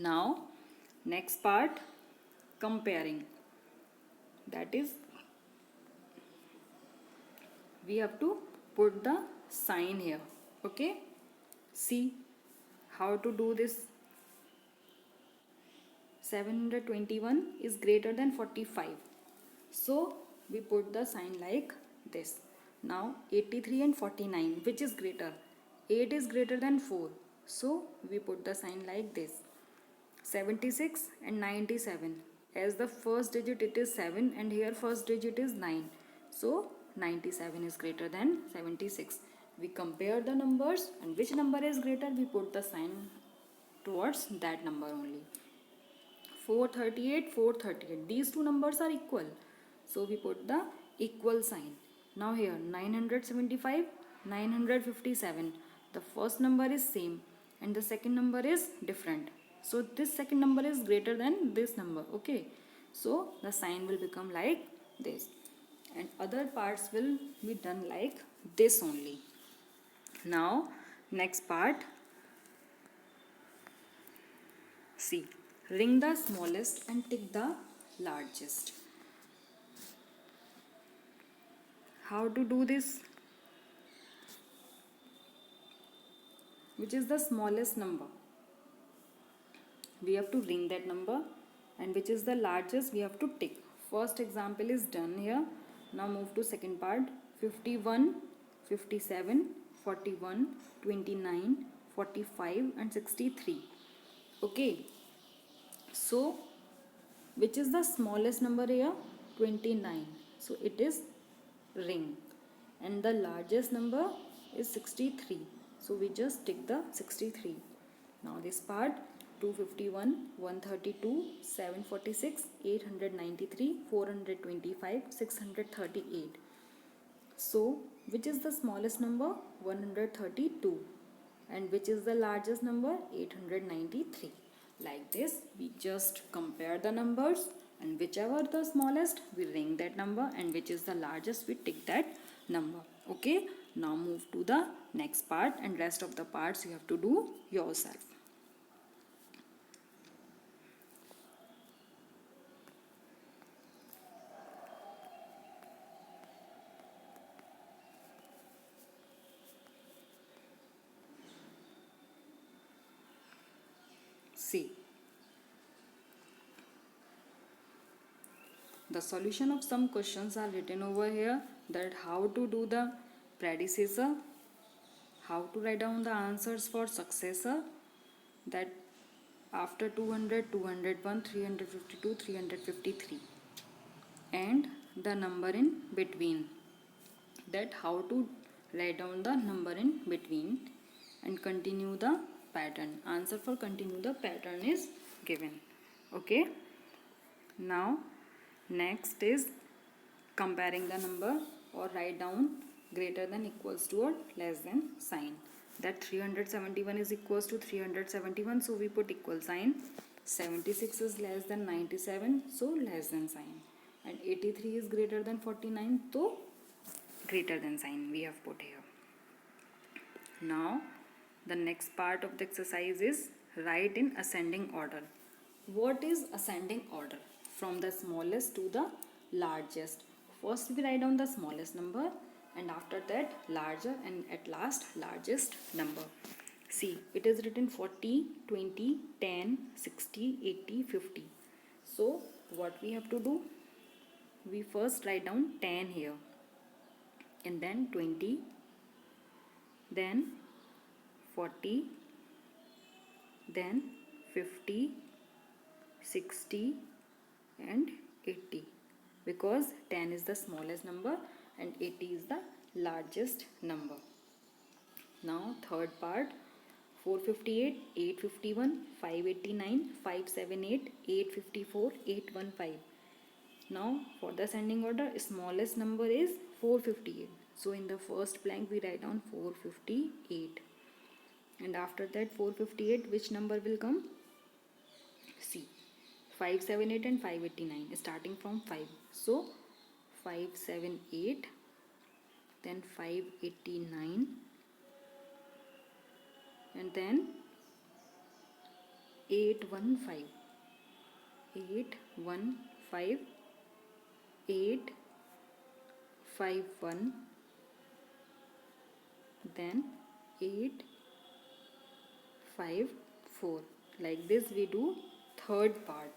Now next part, comparing. That is, we have to put the sign here. Okay, see how to do this. 721 is greater than 45, so we put the sign like this. Now 83 and 49, which is greater? 8 is greater than 4, so we put the sign like this. 76 and 97, as the first digit it is 7 and here first digit is 9, so 97 is greater than 76. We compare the numbers, and which number is greater, we put the sign towards that number only. 438, 438, these two numbers are equal, so we put the equal sign. Now here 975, 957, the first number is same and the second number is different, so this second number is greater than this number. Okay, so the sign will become like this, and other parts will be done like this only. Now next part, see, ring the smallest and tick the largest. How to do this? Which is the smallest number? We have to ring that number, and which is the largest, we have to tick. First example is done here. Now move to second part. 51, 57, 41, 29, 45 and 63. Okay, so which is the smallest number here? 29, so it is ring, and the largest number is 63, so we just tick the 63. Now this part, 251, 132, 746, 893, 425, 638. So which is the smallest number? 132, and which is the largest number? 893. Like this, we just compare the numbers, and whichever the smallest, we ring that number, and which is the largest, we tick that number. Okay, now move to the next part, and rest of the parts you have to do yourself. See, the solution of some questions are written over here, that how to do the predecessor, how to write down the answers for successor, that after 200, 201, 352, 353, and the number in between, that how to write down the number in between, and continue the pattern. Answer for continue the pattern is given. Okay, now next is comparing the number, or write down greater than, equals to, or less than sign. That 371 is equals to 371, so we put equal sign. 76 is less than 97, so less than sign. And 83 is greater than 49, so greater than sign we have put here. Now the next part of the exercise is write in ascending order. What is ascending order? From the smallest to the largest. First we write down the smallest number, and after that larger, and at last largest number. See, it is written 40, 20, 10, 60, 80, 50. So what we have to do? We first write down 10 here, and then 20, then 40, then 50, 60 and 80, because 10 is the smallest number and 80 is the largest number. Now third part, 458, 851, 589, 578, 854, 815. Now for the ascending order, smallest number is 458. So in the first blank we write down 458. And after that 458, which number will come? See, 578 and 589, starting from 5. So 578, then 589, and then 815, 815, 851, then 854. Like this we do third part,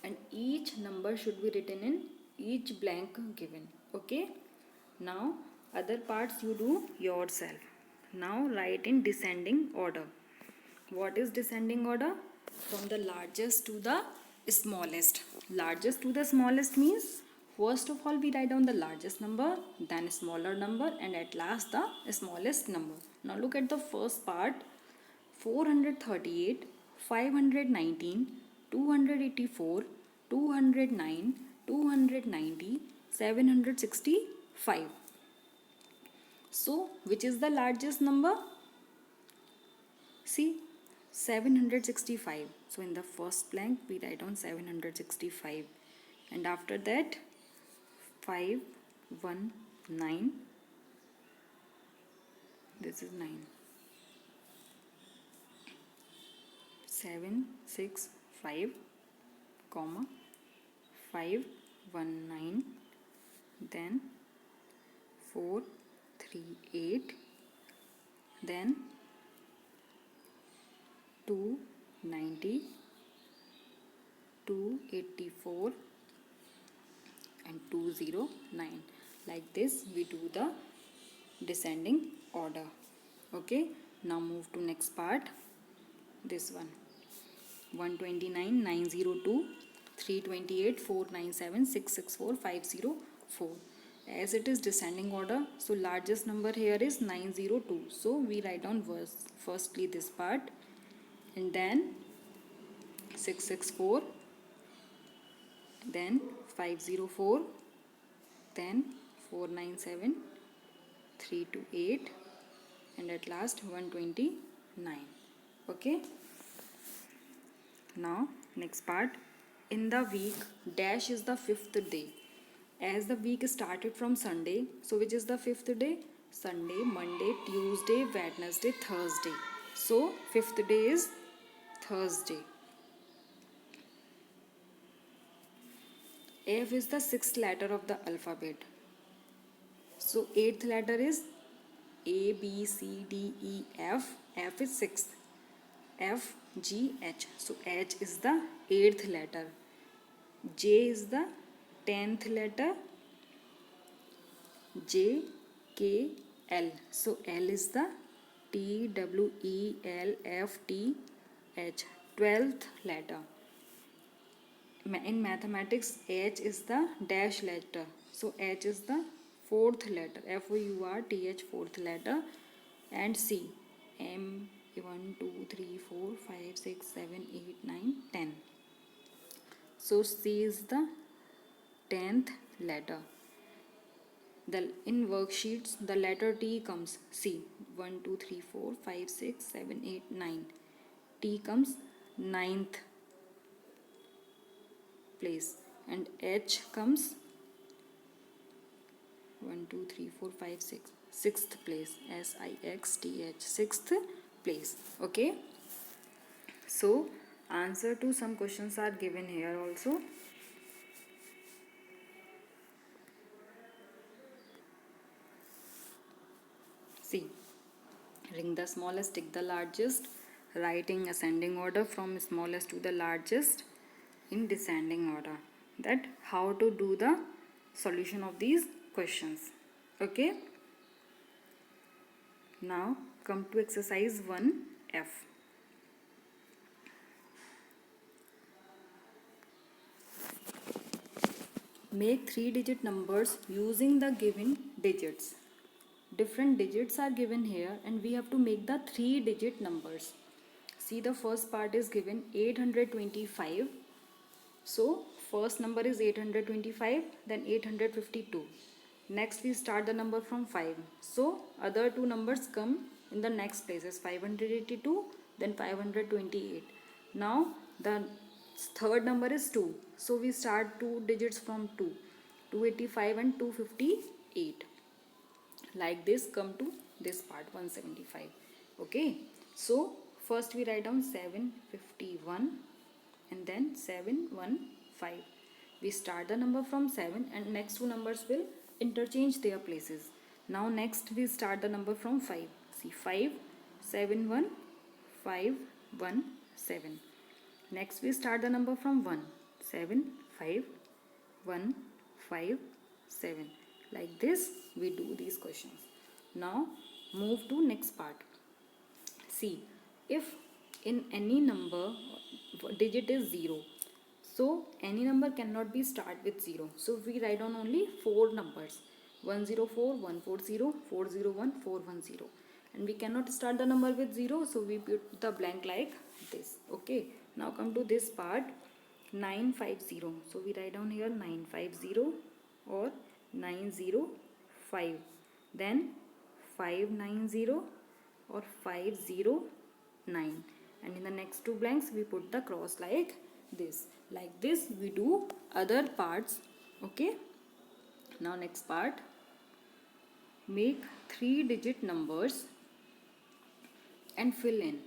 and each number should be written in each blank given. Okay, now other parts you do yourself. Now write in descending order. What is descending order? From the largest to the smallest. Largest to the smallest means first of all we write down the largest number, then smaller number, and at last the smallest number. Now look at the first part. 438, 519, 284, 209, 290, 765. So which is the largest number? See, 765. So in the first blank we write down 765, and after that 519, this is 9, 765, comma 519, then 438, then 290, 284, and 209. Like this we do the descending order. Okay, now move to next part. This one, 129, 902, 328, 497, 664, 504. As it is descending order, so largest number here is 902. So we write down firstly this part, and then 664, then 504, then 497, 328, and at last 129. Okay, now next part. In the week, dash is the fifth day. As the week started from Sunday, so which is the fifth day? Sunday, Monday, Tuesday, Wednesday, Thursday. So fifth day is Thursday. F is the sixth letter of the alphabet. So eighth letter is A, B, C, D, E, F. F is sixth. F, G, H. So H is the eighth letter. J is the 10th letter. J, K, L. So L is the T, W, E, L, F, T, H. 12th letter. In mathematics, H is the dash letter. So H is the fourth letter. F-O-U-R-T-H, fourth letter. And C, M, 1, 2, 3, 4, 5, 6, 7, 8, 9, 10. So C is the 10th letter. In worksheets, the letter T comes C. 1, 2, 3, 4, 5, 6, 7, 8, 9. T comes 9th place. And H comes 1, 2, 3, 4, 5, 6. 6th place. S-I-X-T-H. 6th place. Okay. So answer to some questions are given here also. See, ring the smallest, take the largest, writing ascending order from smallest to the largest in descending order. That how to do the solution of these questions. Okay. Now come to exercise 1F. Make 3-digit numbers using the given digits. Different digits are given here and we have to make the 3-digit numbers. See, the first part is given 825. So first number is 825, then 852. Next we start the number from 5. So other two numbers come in the next places, 582, then 528. Now the third number is 2. So we start 2 digits from 2, 285 and 258. Like this come to this part 175. Okay, so First we write down 751 and then 715. We start the number from 7 and next two numbers will interchange their places. Now next we start the number from 5. See, 5 7 1 5 1 7. Next we start the number from 1. 7 5 1 5 7. Like this we do these questions. Now move to next part. See, if in any number digit is 0, so any number cannot be start with 0. So we write down only 4 numbers: 104, 140, 401, 410. And we cannot start the number with 0, so we put the blank like this. Okay, now come to this part, 950. So we write down here 950 or 905. Then 590 or 509. And in the next two blanks we put the cross like this. Like this we do other parts. Okay, now next part, make 3-digit numbers and fill in.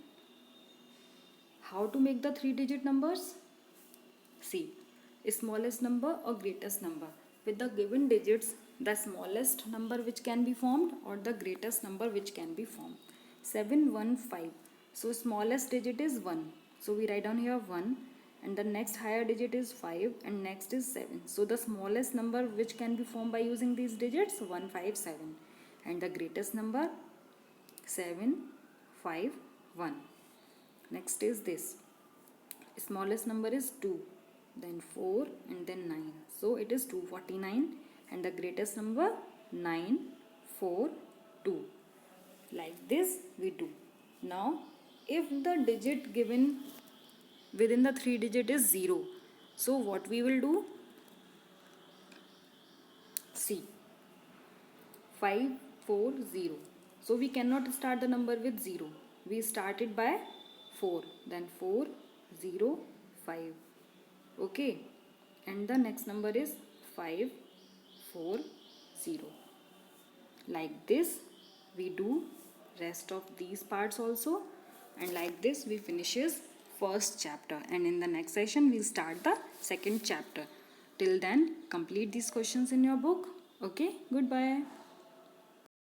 How to make the 3-digit numbers? See, smallest number or greatest number. With the given digits, the smallest number which can be formed or the greatest number which can be formed. 715. So smallest digit is 1. So we write down here 1, and the next higher digit is 5 and next is 7. So the smallest number which can be formed by using these digits, 157. And the greatest number, 751. Next is this. Smallest number is 2, then 4 and then 9. So it is 249, and the greatest number 942. Like this we do. Now if the digit given within the 3 digit is 0, so what we will do? See, 540. So we cannot start the number with 0. We start it by 4, then 405. Okay, and the next number is 540. Like this we do rest of these parts also, and like this we finishes first chapter, and in the next session we'll start the second chapter. Till then, complete these questions in your book. Okay, goodbye.